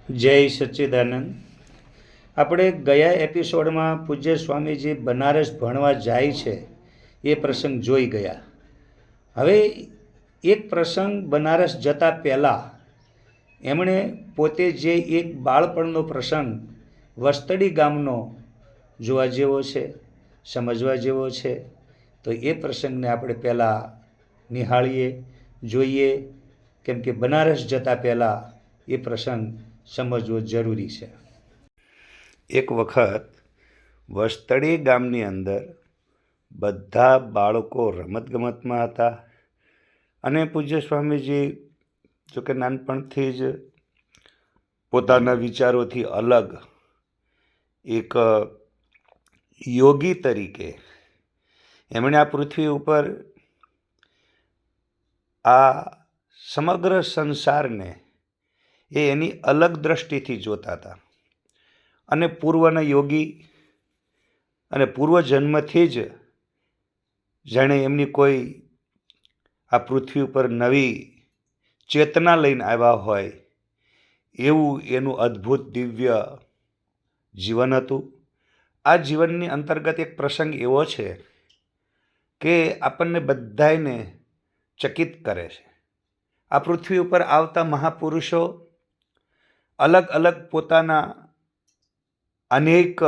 જય સચ્ચિદાનંદ. આપણે ગયા એપિસોડમાં પૂજ્ય સ્વામીજી બનારસ ભણવા જાય છે એ પ્રસંગ જોઈ ગયા. હવે એક પ્રસંગ બનારસ જતા પહેલાં એમણે પોતે જે એક બાળપણનો પ્રસંગ વસ્તડી ગામનો જોવા જેવો છે, સમજવા જેવો છે. તો એ પ્રસંગને આપણે પહેલાં નિહાળીએ, જોઈએ, કેમ કે બનારસ જતા પહેલાં એ પ્રસંગ સમજવો જરૂરી છે. એક વખત વસ્તડી ગામની અંદર બધા બાળકો રમતગમતમાં હતા અને પૂજ્ય સ્વામીજી જોકે નાનપણથી જ પોતાના વિચારોથી અલગ એક યોગી તરીકે એમણે આ પૃથ્વી ઉપર આ સમગ્ર સંસારને એની અલગ દ્રષ્ટિથી જોતા હતા અને પૂર્વના યોગી અને પૂર્વજન્મથી જ જાણે એમની કોઈ આ પૃથ્વી ઉપર નવી ચેતના લઈને આવ્યા હોય એવું એનું અદ્ભુત દિવ્ય જીવન હતું. આ જીવનની અંતર્ગત એક પ્રસંગ એવો છે કે આપણને બધાને ચકિત કરે છે. આ પૃથ્વી ઉપર આવતા મહાપુરુષો અલગ અલગ પોતાના અનેક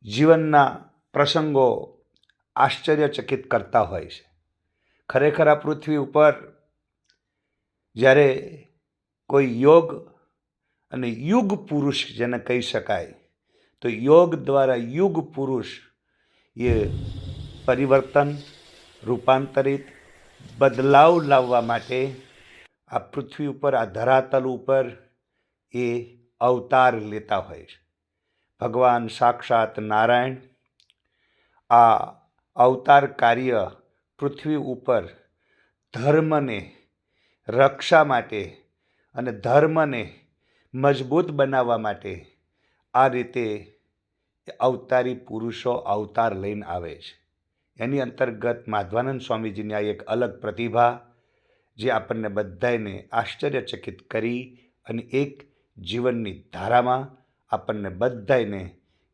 જીવનના પ્રસંગો આશ્ચર્યચકિત કરતા હોય છે. ખરેખર આ પૃથ્વી ઉપર જ્યારે કોઈ યોગ અને યુગ પુરુષ જેને કહી શકાય, તો યોગ દ્વારા યુગ પુરુષ એ પરિવર્તન, રૂપાંતરિત, બદલાવ લાવવા માટે આ પૃથ્વી ઉપર, આ ધરાતલ ઉપર એ અવતાર લેતા હોય છે. ભગવાન સાક્ષાત નારાયણ આ અવતાર કાર્ય પૃથ્વી ઉપર ધર્મને રક્ષા માટે અને ધર્મને મજબૂત બનાવવા માટે આ રીતે અવતારી પુરુષો અવતાર લઈને આવે છે. એની અંતર્ગત માધવાનંદ સ્વામીજીની આ એક અલગ પ્રતિભા જે આપણને બધાને આશ્ચર્યચકિત કરી અને એક જીવનની ધારામાં આપણને બધાને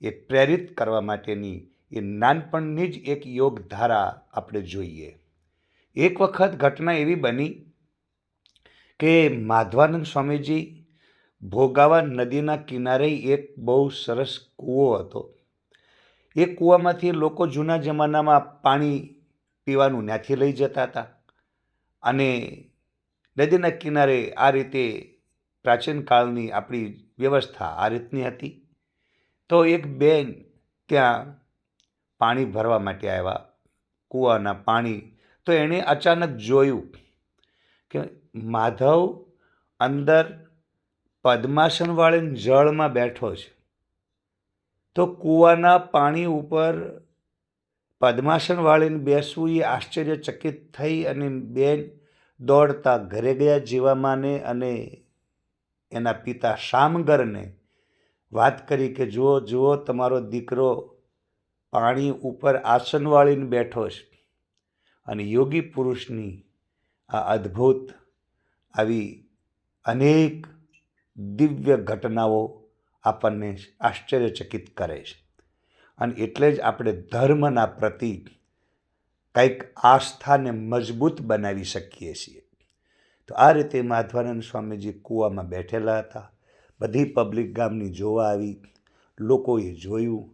એ પ્રેરિત કરવા માટેની એ નાનપણની જ એક યોગ ધારા આપણે જોઈએ. એક વખત ઘટના એવી બની કે માધવાનંદ સ્વામીજી ભોગાવા નદીના કિનારે એક બહુ સરસ કૂવો હતો. એ કૂવામાંથી લોકો જૂના જમાનામાં પાણી પીવાનું ત્યાંથી લઈ જતા હતા અને નદીના કિનારે આ રીતે પ્રાચીન કાળની આપણી વ્યવસ્થા આ રીતની હતી. તો એક બેન ત્યાં પાણી ભરવા માટે આવ્યા, કૂવાના પાણી. તો એણે અચાનક જોયું કે માધવ અંદર પદ્માસન વાળીને જળમાં બેઠો છે. તો કૂવાના પાણી ઉપર પદ્માસન વાળીને બેસવું એ આશ્ચર્યચકિત થઈ અને બેન દોડતા ઘરે ગયા જીવામાને અને એના પિતા શામગરને વાત કરી કે જુઓ જુઓ, તમારો દીકરો પાણી ઉપર આસન વાળીને બેઠો છે. અને યોગી પુરુષની આ અદ્ભુત આવી અનેક દિવ્ય ઘટનાઓ આપણને આશ્ચર્યચકિત કરે છે. અને એટલે જ આપણે ધર્મના પ્રતિ કંઈક આસ્થાને મજબૂત બનાવી શકીએ છીએ. તો આ રીતે માધવાનંદ સ્વામીજી કૂવામાં બેઠેલા હતા. બધી પબ્લિક ગામની જોવા આવી. લોકોએ જોયું,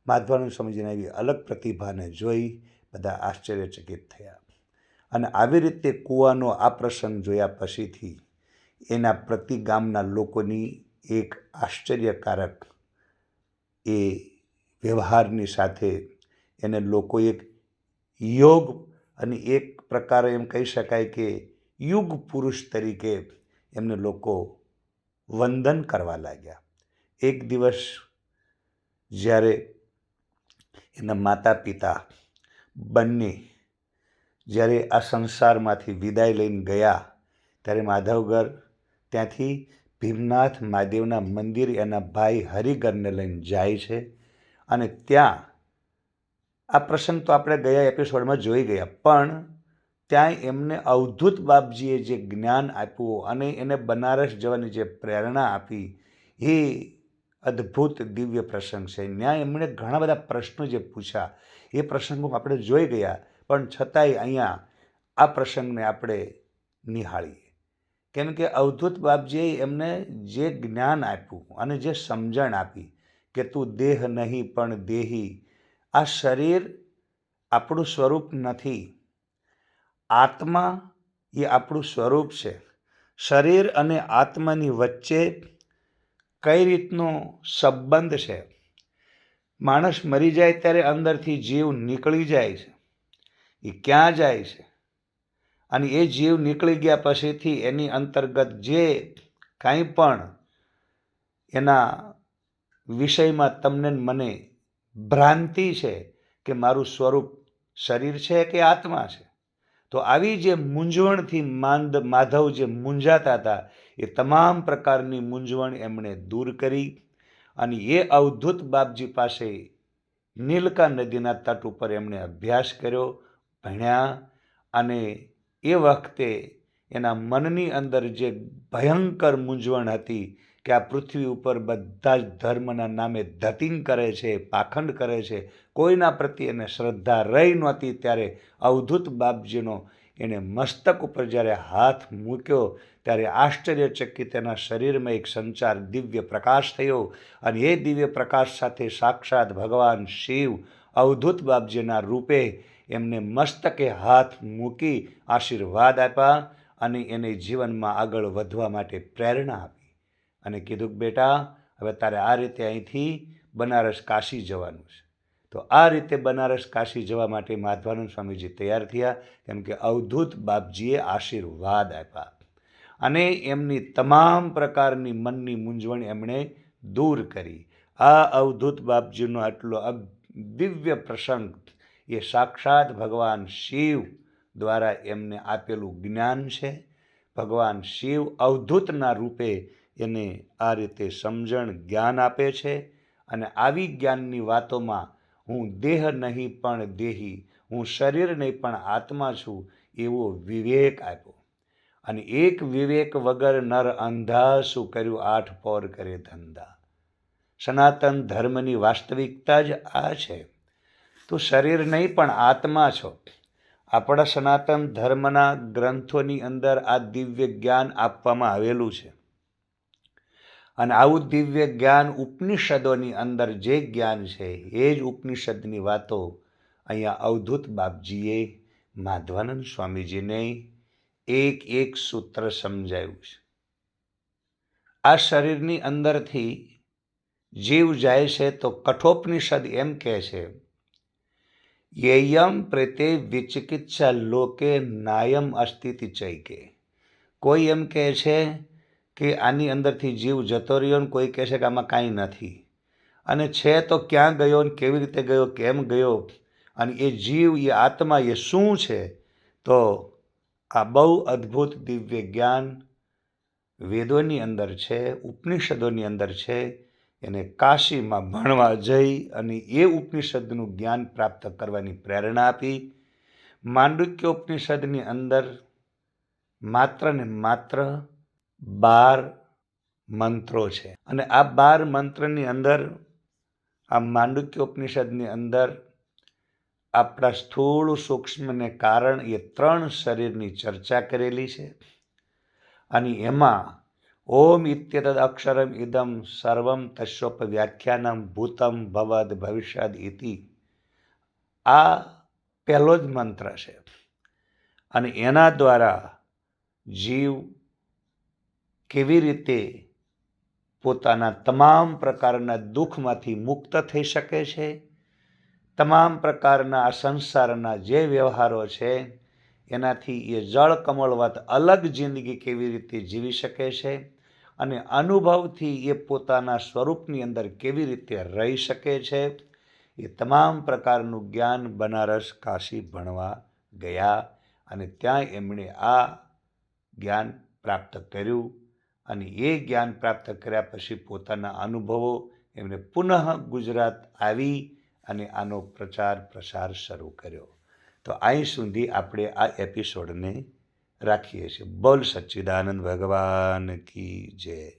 માધવાનંદ સ્વામીજીને આવી અલગ પ્રતિભાને જોઈ બધા આશ્ચર્યચકિત થયા. અને આવી રીતે કૂવાનો આ પ્રસંગ જોયા પછીથી એના પ્રતિ ગામના લોકોની એક આશ્ચર્યકારક એ વ્યવહારની સાથે એને લોકો એક યોગ અને એક પ્રકારે એમ કહી શકાય કે યુગ પુરુષ તરીકે એમને લોકો વંદન કરવા લાગ્યા. એક દિવસ જ્યારે એના માતા પિતા બંને જ્યારે આ સંસારમાંથી વિદાય લઈને ગયા, ત્યારે માધવગર ત્યાંથી ભીમનાથ મહાદેવના મંદિર એના ભાઈ હરિગરને લઈને જાય છે. અને ત્યાં આ પ્રસંગ તો આપણે ગયા એપિસોડમાં જોઈ ગયા, પણ ત્યાં એમને અવધૂત બાપજીએ જે જ્ઞાન આપ્યું અને એને બનારસ જવાની જે પ્રેરણા આપી એ અદ્ભુત દિવ્ય પ્રસંગ છે. ત્યાં એમણે ઘણા બધા પ્રશ્નો જે પૂછ્યા એ પ્રસંગો આપણે જોઈ ગયા, પણ છતાંય અહીંયા આ પ્રસંગને આપણે નિહાળીએ. કેમ કે અવધૂત બાપજીએ એમને જે જ્ઞાન આપ્યું અને જે સમજણ આપી કે તું દેહ નહીં પણ દેહી, આ શરીર આપણું સ્વરૂપ નથી, આત્મા એ આપણું સ્વરૂપ છે. શરીર અને આત્માની વચ્ચે કઈ રીતનો સંબંધ છે? માણસ મરી જાય ત્યારે અંદરથી જીવ નીકળી જાય છે. એ ક્યાં જાય છે? અને એ જીવ નીકળી ગયા પછીથી એની અંતર્ગત જે કાંઈ પણ એના વિષયમાં તમને મને ભ્રાંતિ છે કે મારું સ્વરૂપ શરીર છે કે આત્મા છે, તો આવી જે મૂંઝવણથી માધવ જે મૂંઝાતા હતા એ તમામ પ્રકારની મૂંઝવણ એમણે દૂર કરી અને એ અવધૂત બાપજી પાસે નીલકા નદીના તટ ઉપર એમણે અભ્યાસ કર્યો, ભણ્યા અને એ વખતે એના મનની અંદર જે ભયંકર મૂંઝવણ હતી કે આ પૃથ્વી ઉપર બધા જ ધર્મના નામે ધતિંગ કરે છે, પાખંડ કરે છે, કોઈના પ્રત્યે એને શ્રદ્ધા રહી નહોતી, ત્યારે અવધૂત બાપજીનો એણે મસ્તક ઉપર જ્યારે હાથ મૂક્યો ત્યારે આશ્ચર્યચકિત એના શરીરમાં એક સંચાર દિવ્ય પ્રકાશ થયો અને એ દિવ્ય પ્રકાશ સાથે સાક્ષાત ભગવાન શિવ અવધૂત બાપજીના રૂપે એમને મસ્તકે હાથ મૂકી આશીર્વાદ આપ્યા અને એને જીવનમાં આગળ વધવા માટે પ્રેરણા આપી અને કીધું કે બેટા હવે તારે આ રીતે અહીંથી બનારસ કાશી જવાનું છે. તો આ રીતે બનારસ કાશી જવા માટે માધવાનંદ સ્વામીજી તૈયાર થયા, કેમ કે અવધૂત બાપજીએ આશીર્વાદ આપ્યા અને એમની તમામ પ્રકારની મનની મૂંઝવણ એમણે દૂર કરી. આ અવધૂત બાપજીનો આટલો દિવ્ય પ્રસંગ એ સાક્ષાત ભગવાન શિવ દ્વારા એમને આપેલું જ્ઞાન છે. ભગવાન શિવ અવધૂતના રૂપે એને આ રીતે સમજણ જ્ઞાન આપે છે અને આવી જ્ઞાનની વાતોમાં હું દેહ નહીં પણ દેહી, હું શરીર નહીં પણ આત્મા છું એવો વિવેક આપ્યો. અને એક વિવેક વગર નર અંધા, શું કર્યું આઠ પોર કરે ધંધા. સનાતન ધર્મની વાસ્તવિકતા જ આ છે. તું શરીર નહીં પણ આત્મા છો. આપણા સનાતન ધર્મના ગ્રંથોની અંદર આ દિવ્ય જ્ઞાન આપવામાં આવેલું છે અને આવું દિવ્ય જ્ઞાન ઉપનિષદોની અંદર જે જ્ઞાન છે એ જ ઉપનિષદની વાતો અહીંયા અવધૂત બાપજીએ માધવાનંદ સ્વામીજીને એક એક સૂત્ર સમજાયું છે. આ શરીરની અંદરથી જીવ જાય છે તો કઠોપનિષદ એમ કહે છે, યેયમ પ્રેતે વિચિકિત્સા લોકે નાયમ અસ્તિતિ ચૈકે. કોઈ એમ કહે છે કે આની અંદરથી જીવ જતો રહ્યો ને કોઈ કહે છે કે આમાં કાંઈ નથી, અને છે તો ક્યાં ગયો ને કેવી રીતે ગયો, કેમ ગયો, અને એ જીવ એ આત્મા એ શું છે? તો આ બહુ અદ્ભુત દિવ્ય જ્ઞાન વેદોની અંદર છે, ઉપનિષદોની અંદર છે. એને કાશીમાં ભણવા જઈ અને એ ઉપનિષદનું જ્ઞાન પ્રાપ્ત કરવાની પ્રેરણા આપી. માંડુક્ય ઉપનિષદની અંદર માત્ર ને માત્ર 12 મંત્રો છે અને આ 12 મંત્રની અંદર આ માંડુક્ય ઉપનિષદની અંદર આપણા સ્થૂળ સૂક્ષ્મને કારણ એ 3 શરીરની ચર્ચા કરેલી છે અને એમાં ઓમ ઇત્યતદ અક્ષરમ ઇદમ સર્વમ તસ્યોપ વ્યાખ્યાનમ ભૂતમ ભવદ ભવિષ્યદ ઇતિ, આ પહેલો જ મંત્ર છે અને એના દ્વારા જીવ કેવી રીતે પોતાના તમામ પ્રકારના દુઃખમાંથી મુક્ત થઈ શકે છે, તમામ પ્રકારના આ સંસારના જે વ્યવહારો છે એનાથી એ જળ કમળવત અલગ જિંદગી કેવી રીતે જીવી શકે છે અને અનુભવથી એ પોતાના સ્વરૂપની અંદર કેવી રીતે રહી શકે છે, એ તમામ પ્રકારનું જ્ઞાન બનારસ કાશી ભણવા ગયા અને ત્યાં એમણે આ જ્ઞાન પ્રાપ્ત કર્યું અને એ જ્ઞાન પ્રાપ્ત કર્યા પછી પોતાના અનુભવો એમણે પુનઃ ગુજરાત આવી અને આનો પ્રચાર પ્રસાર શરૂ કર્યો. તો અહીં સુધી આપણે આ એપિસોડને રાખીએ છીએ. બોલ સચ્ચિદાનંદ ભગવાન કી જય.